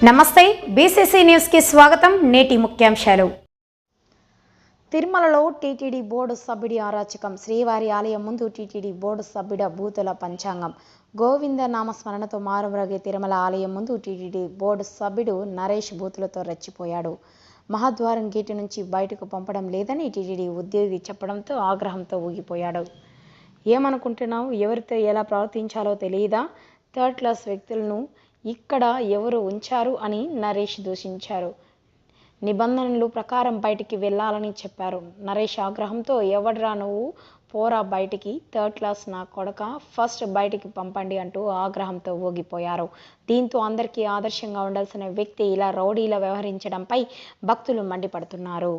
నమస్తే BCC news కి స్వాగతం. నేటి ముఖ్యాంశాలు. తిరుమలలో టీటీడీ బోర్డు సభ్యుడి అరాచకం. శ్రీవారి ఆలయం ముందు టీటీడీ బోర్డు సభ్యుడ బూతుల పంచాంగం. గోవింద నామస్మరణతో మారుమ్రోగే తిరుమల ఆలయం ముందు టీటీడీ బోర్డు సభ్యుడు నరేష్ బూతులతో రెచ్చిపోయాడు. మహాద్వారం గేటు నుంచి బయటకు పంపడం లేదని టీటీడీ ఉద్యోగి చెప్పడంతో ఆగ్రహంతో ఊగిపోయాడు. ఏమనుకుంటున్నావు? ఎవరితో ఎలా ప్రవర్తించాలో తెలియదా? థర్డ్ క్లాస్ వ్యక్తులను ఇక్కడ ఎవరు ఉంచారు అని నరేష్ దూషించారు. నిబంధనలు ప్రకారం బయటికి వెళ్లాలని చెప్పారు. నరేష్ ఆగ్రహంతో ఎవడ్రా నువ్వు, పోరా బయటికి, థర్డ్ క్లాస్ నా కొడక, ఫస్ట్ బయటికి పంపండి అంటూ ఆగ్రహంతో ఊగిపోయారు. దీంతో అందరికీ ఆదర్శంగా ఉండాల్సిన వ్యక్తి ఇలా రౌడీలా వ్యవహరించడంపై భక్తులు మండిపడుతున్నారు.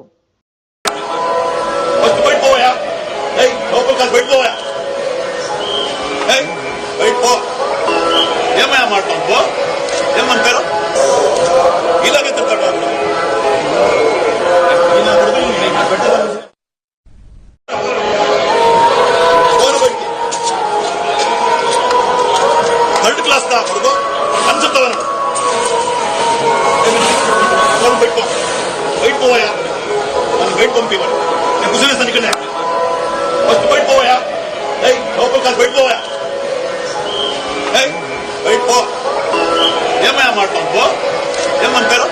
ఏమంటారు ఇలాగే తింటాడు థర్డ్ క్లాస్ దా కొడుకు అని చెప్తాను. పెట్టుకో బయట పోయా, నన్ను బయట పంపివ్వండి. నేను కూర్చునేస్తాను ఇక్కడనే. ఫస్ట్ బయట పోయా, లోపల కాదు బయట పోయా, బయట పో. ఏమయ్యా మాట్లాడుకో, ఏమంటారు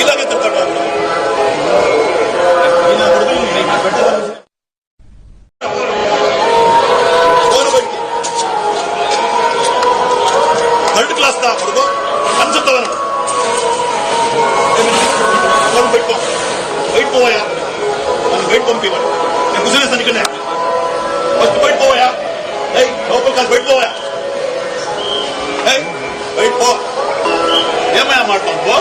ఇలాగే తింటాడు. థర్డ్ క్లాస్ దా కొడుకు అని చెప్తాను. పెట్టుకో బయట పోయా, నన్ను బయట పంపివ్వండి. నేను కూర్చునేస్తాను ఇక్కడనే. ఫస్ట్ బయట పోయా, లోపల కాదు బయట పోయా, బయట పో. ఏమయ్యా మాట్లాడుకో,